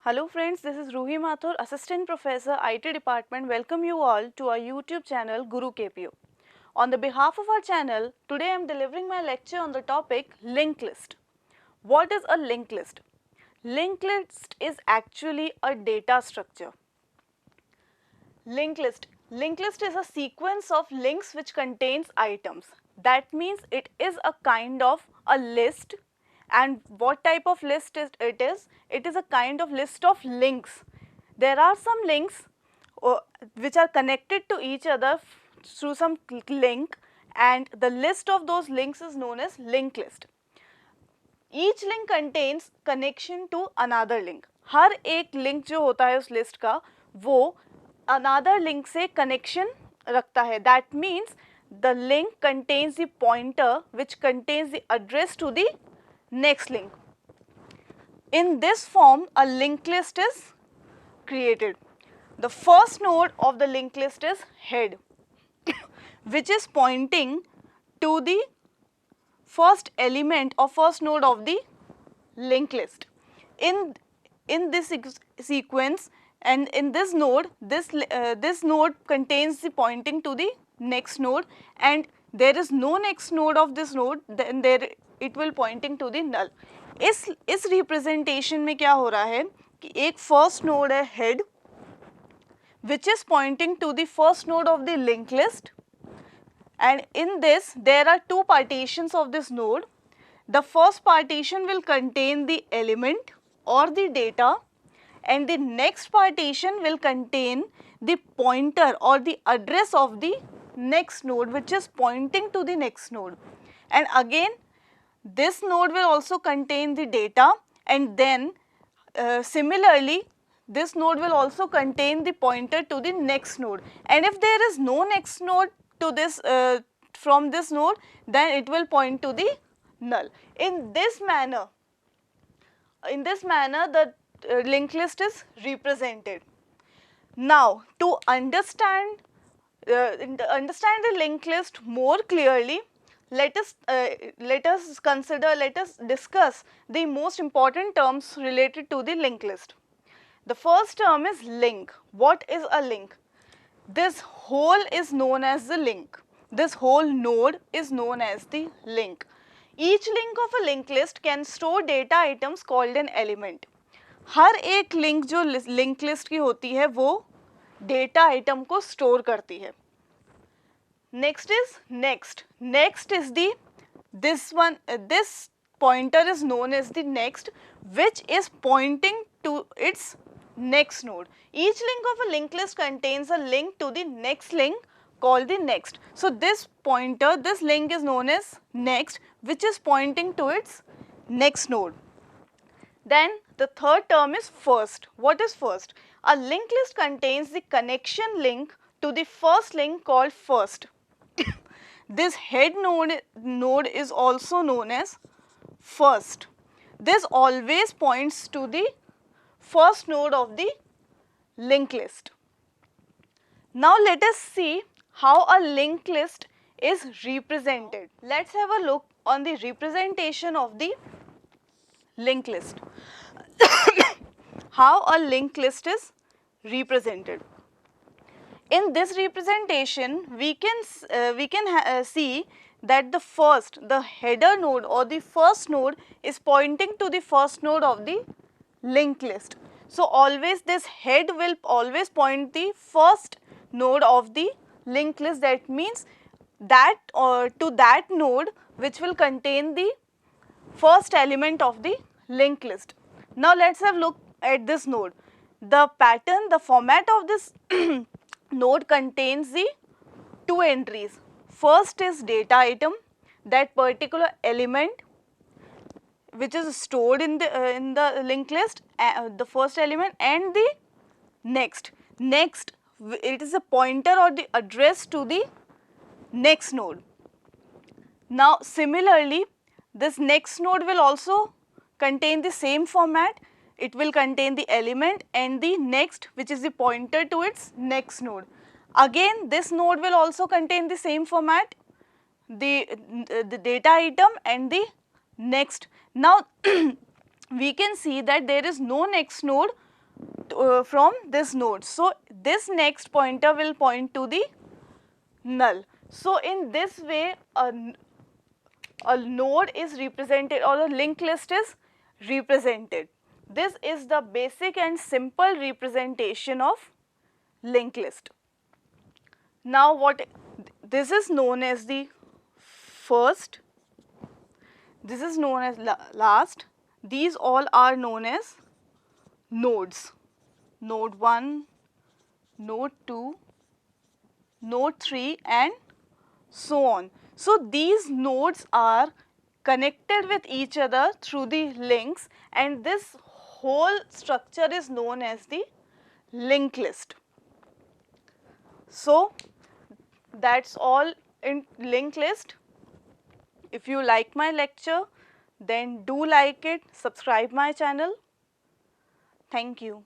Hello friends, this is Ruhi Mathur, Assistant Professor, IT Department. Welcome you all to our YouTube channel Guru KPO. On the behalf of our channel, today I am delivering my lecture on the topic linked list. What is a linked list? Linked list is actually a data structure. Linked list. Linked list is a sequence of links which contains items. That means it is a kind of a list. And what type of list it is? It is a kind of list of links. There are some links which are connected to each other through some link, and the list of those links is known as linked list. Each link contains connection to another link. हर एक link जो होता है उस list का वो another link से connection रखता है. That means the link contains the pointer which contains the address to the next link. In this form, a linked list is created. The first node of the linked list is head, which is pointing to the first element or first node of the linked list. In this sequence and in this node, this node contains the pointing to the next node, and there is no next node of this node, then it will pointing to the null. इस representation में क्या हो रहा है कि एक first node है head which is pointing to the first node of the linked list, and in this there are two partitions of this node. The first partition will contain the element or the data, and the next partition will contain the pointer or the address of the next node which is pointing to the next node. And again this node will also contain the data, and then similarly this node will also contain the pointer to the next node, and if there is no next node to this from this node, then it will point to the null. In this manner the linked list is represented. Now to understand the linked list more clearly, let us discuss the most important terms related to the linked list. The first term is link. What is a link? This whole is known as the link. This whole node is known as the link. Each link of a linked list can store data items called an element. हर एक link जो link list की होती है वो data item को store करती है. Next is next. Next is this pointer is known as the next, which is pointing to its next node. Each link of a linked list contains a link to the next link called the next. So this pointer, this link is known as next, which is pointing to its next node. Then the third term is first. What is first? A linked list contains the connection link to the first link called first. This head node is also known as first. This always points to the first node of the linked list. Now let us see how a linked list is represented. Let's have a look on the representation of the linked list. How a linked list is represented. In this representation, we can see that the header node or the first node is pointing to the first node of the linked list. So always this head will always point the first node of the linked list. That means that to that node which will contain the first element of the linked list. Now let's have a look at this node. The pattern, the format of this node contains the two entries. First is data item, that particular element which is stored in the linked list, the first element, and the next. Next, it is a pointer or the address to the next node. Now similarly, this next node will also contain the same format. It will contain the element and the next, which is the pointer to its next node. Again this node will also contain the same format, the data item and the next. Now we can see that there is no next node from this node. So this next pointer will point to the null. So in this way a node is represented, or a linked list is represented. This is the basic and simple representation of linked list. Now this is known as the first, this is known as last, these all are known as nodes. Node 1, node 2, node 3 and so on. So these nodes are connected with each other through the links, and this whole structure is known as the linked list. So that's all in linked list. If you like my lecture, then do like it, subscribe my channel. Thank you.